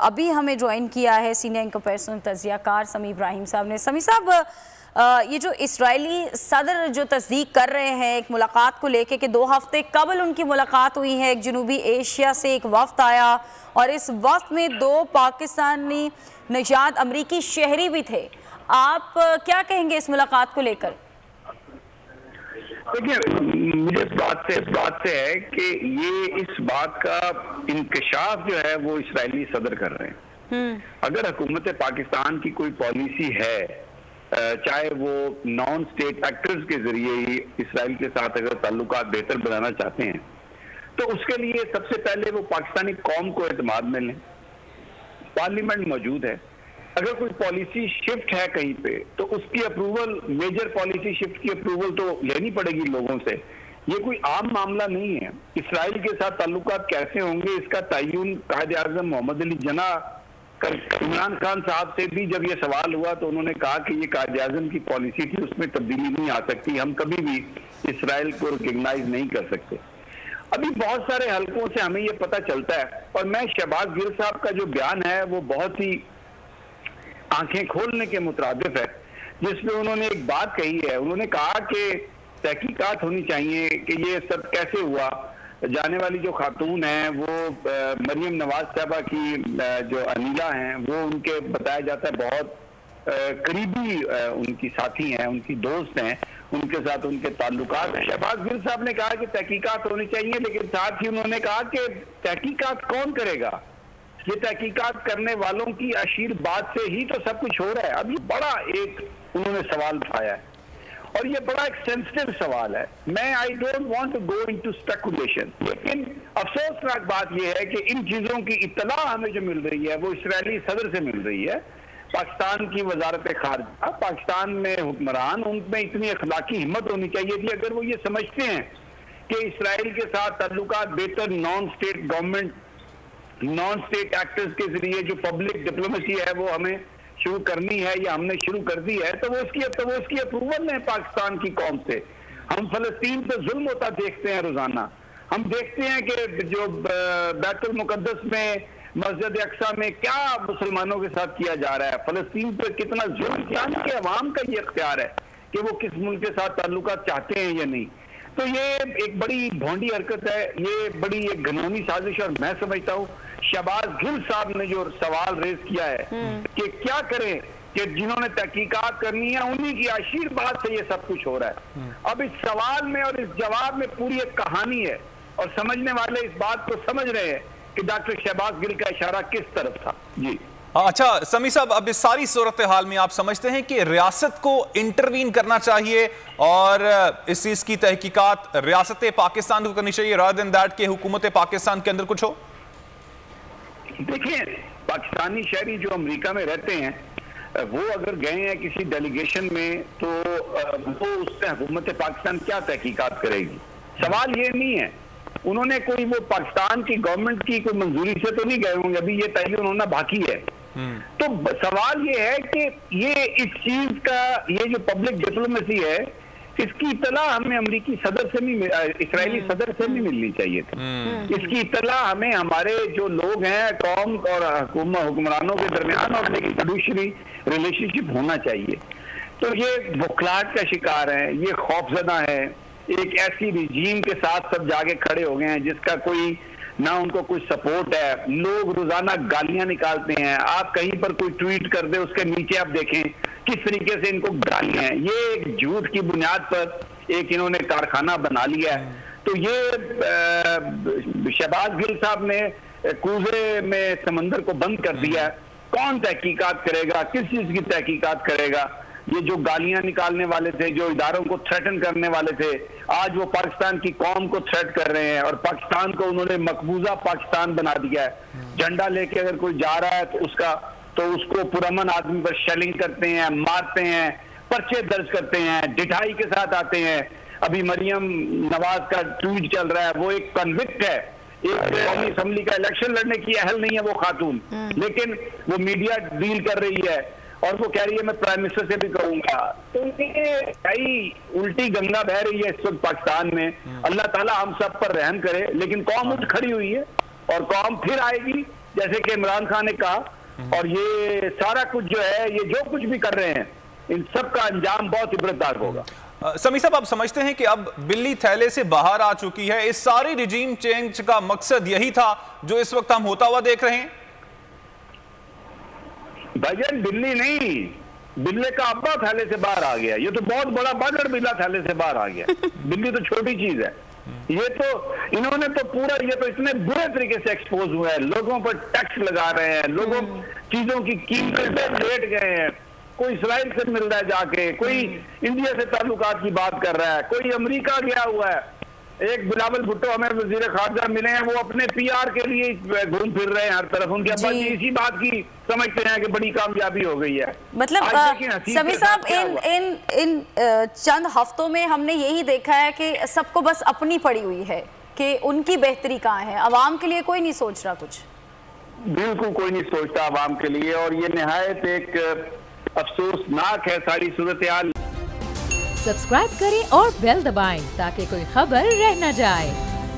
अभी हमें ज्वाइन किया है सीनियर एंकर पर्सन तजियाकार समी इब्राहिम साहब ने। समी साहब, ये जो इस्राएली सदर जो तस्दीक कर रहे हैं एक मुलाकात को लेके कि 2 हफ्ते कबल उनकी मुलाकात हुई है, एक जनूबी एशिया से एक वफ्द आया और इस वफ्द में 2 पाकिस्तानी नजात अमरीकी शहरी भी थे। आप क्या कहेंगे इस मुलाकात को लेकर? देखिए, मुझे इस बात से है कि ये इस बात का इंकशाफ जो है वो इस्राएली सदर कर रहे हैं। अगर हुकूमत पाकिस्तान की कोई पॉलिसी है, चाहे वो नॉन स्टेट एक्टर्स के जरिए ही इसराइल के साथ अगर ताल्लुकात बेहतर बनाना चाहते हैं तो उसके लिए सबसे पहले वो पाकिस्तानी कौम को एतमाद में लें। पार्लियामेंट मौजूद है, अगर कोई पॉलिसी शिफ्ट है कहीं पे तो उसकी अप्रूवल, मेजर पॉलिसी शिफ्ट की अप्रूवल तो लेनी पड़ेगी लोगों से। ये कोई आम मामला नहीं है। इसराइल के साथ ताल्लुकात कैसे होंगे इसका तयन कायद-ए-आज़म मोहम्मद अली जिन्ना, इमरान खान साहब से भी जब ये सवाल हुआ तो उन्होंने कहा कि ये कायद-ए-आज़म की पॉलिसी थी, उसमें तब्दीली नहीं आ सकती, हम कभी भी इसराइल को रिकग्नाइज नहीं कर सकते। अभी बहुत सारे हलकों से हमें ये पता चलता है, और मैं शहबाज गिल साहब का जो बयान है वो बहुत ही आंखें खोलने के मुताबिक है, जिसमें उन्होंने एक बात कही है। उन्होंने कहा कि तहकीकात होनी चाहिए कि ये सब कैसे हुआ। जाने वाली जो खातून हैं वो मरियम नवाज साहबा की जो अनीला हैं वो उनके बताया जाता है बहुत करीबी उनकी साथी हैं, उनकी दोस्त हैं, उनके साथ उनके ताल्लुकात हैं। शहबाज गिल साहब ने कहा कि तहकीकात होनी चाहिए, लेकिन साथ ही उन्होंने कहा कि तहकीकात कौन करेगा? ये तहकीकात करने वालों की आशीर्वाद से ही तो सब कुछ हो रहा है। अब ये बड़ा एक उन्होंने सवाल उठाया है और ये बड़ा एक सेंसिटिव सवाल है। मैं I don't want to go into speculation, लेकिन अफसोसनाक बात यह है कि इन चीजों की इत्तला हमें जो मिल रही है वो इसराइली सदर से मिल रही है। पाकिस्तान की वजारत खारजा, पाकिस्तान में हुक्मरान, उनमें इतनी अखलाकी हिम्मत होनी चाहिए थी अगर वो ये समझते हैं कि इसराइल के साथ ताल्लुकात बेहतर non state government, non state actors के जरिए जो पब्लिक डिप्लोमेसी है वो हमें शुरू करनी है या हमने शुरू कर दी है, तो वो उसकी अप्रूवल है पाकिस्तान की कौम से। हम फलस्तीन पे जुल्म होता देखते हैं रोजाना। हम देखते हैं कि जो बैतुल मुकद्दस में मस्जिद अक्सा में क्या मुसलमानों के साथ किया जा रहा है, फलस्तीन पर कितना जुल्म किया कि अवाम का ये इख्तियार है कि वो किस मुल्क के साथ ताल्लुकात चाहते हैं या नहीं। तो ये एक बड़ी भोंडी हरकत है, ये बड़ी एक घिनौनी साजिश। और मैं समझता हूँ शहबाज गिल साहब ने जो सवाल रेज किया है कि क्या करें कि जिन्होंने तहकीकात करनी है उन्हीं की आशीर्वाद से ये सब कुछ हो रहा है। अब इस सवाल में और इस जवाब में पूरी एक कहानी है और समझने वाले इस बात को समझ रहे हैं कि डॉक्टर शहबाज गिल का इशारा किस तरफ था। जी अच्छा समी साहब, अब इस सारी सूरत हाल में आप समझते हैं कि रियासत को इंटरवीन करना चाहिए और इस चीज की तहकीकात रियासत पाकिस्तान को करनी चाहिए रादर देन दैट कि हुकूमत पाकिस्तान के अंदर कुछ हो? देखिए, पाकिस्तानी शहरी जो अमेरिका में रहते हैं वो अगर गए हैं किसी डेलीगेशन में तो वो उससे हुकूमत पाकिस्तान क्या तहकीकात करेगी? सवाल ये नहीं है। उन्होंने कोई वो पाकिस्तान की गवर्नमेंट की कोई मंजूरी से तो नहीं गए होंगे, अभी ये तयन होना बाकी है। तो सवाल ये है कि ये इस चीज का ये जो पब्लिक डिप्लोमेसी है इसकी इत्तला हमें अमेरिकी सदर से नहीं, इस्राएली सदर से नहीं मिलनी चाहिए थी। इसकी इत्तला हमें हमारे जो लोग हैं कौम और हुक्मरानों के दरमियान और एक फिडुशियरी रिलेशनशिप होना चाहिए। तो ये बुखलाहट का शिकार है, ये खौफजदा है, एक ऐसी रिजीम के साथ सब जाके खड़े हो गए हैं जिसका कोई ना उनको कुछ सपोर्ट है। लोग रोजाना गालियां निकालते हैं, आप कहीं पर कोई ट्वीट कर दे उसके नीचे आप देखें किस तरीके से इनको गालियां हैं। ये एक झूठ की बुनियाद पर एक इन्होंने कारखाना बना लिया है। तो ये शहबाज गिल साहब ने कूजे में समंदर को बंद कर दिया। कौन तहकीकात करेगा? किस चीज की तहकीकात करेगा? ये जो गालियां निकालने वाले थे, जो इदारों को थ्रेटन करने वाले थे, आज वो पाकिस्तान की कौम को थ्रेट कर रहे हैं और पाकिस्तान को उन्होंने मकबूजा पाकिस्तान बना दिया है। झंडा लेके अगर कोई जा रहा है तो उसको पुरअमन आदमी पर शेलिंग करते हैं, मारते हैं, पर्चे दर्ज करते हैं, ढिठाई के साथ आते हैं। अभी मरियम नवाज का ट्वीट चल रहा है, वो एक कन्विक्ट है, एक कौमी असम्बली का इलेक्शन लड़ने की अहल नहीं है वो खातून, लेकिन वो मीडिया डील कर रही है और वो कह रही है मैं प्राइम मिनिस्टर से भी कहूंगा। तो ये कई उल्टी गंगा बह रही है इस वक्त पाकिस्तान में। अल्लाह ताला हम सब पर रहम करे, लेकिन कौम उठ खड़ी हुई है और कौम फिर आएगी जैसे कि इमरान खान ने कहा, और ये सारा कुछ जो है, ये जो कुछ भी कर रहे हैं, इन सब का अंजाम बहुत इबरतनाक होगा। समी साहब, आप समझते हैं कि अब बिल्ली थैले से बाहर आ चुकी है? इस सारी रिजीम चेंज का मकसद यही था जो इस वक्त हम होता हुआ देख रहे हैं? भाईजान, बिल्ली नहीं, बिल्ले का अब्बा थैले से बाहर आ गया। ये तो बहुत बड़ा बागड़ बिल्ला थैले से बाहर आ गया। बिल्ली तो छोटी चीज है। ये तो इन्होंने तो पूरा, ये तो इतने बुरे तरीके से एक्सपोज हुआ है, लोगों पर टैक्स लगा रहे हैं, लोगों चीजों की कीमतें रेट गए हैं। कोई इसराइल से मिल रहा है जाके, कोई इंडिया से ताल्लुकात की बात कर रहा है, कोई अमेरिका गया हुआ है। एक बिलावल भुट्टो हमें वजीर खारजा मिले हैं, वो अपने पीआर के लिए घूम फिर रहे हैं हर तरफ। उनके अब्बा जी इसी बात की समझते हैं कि बड़ी कामयाबी हो गई है। मतलब समी साहब, इन चंद हफ्तों में हमने यही देखा है कि सबको बस अपनी पड़ी हुई है कि उनकी बेहतरी कहाँ है, अवाम के लिए कोई नहीं सोच रहा कुछ। बिल्कुल कोई नहीं सोचता अवाम के लिए, और ये निहायत एक अफसोसनाक है सारी सूरत हाल। सब्सक्राइब करें और बेल दबाएं ताकि कोई खबर रह न जाए।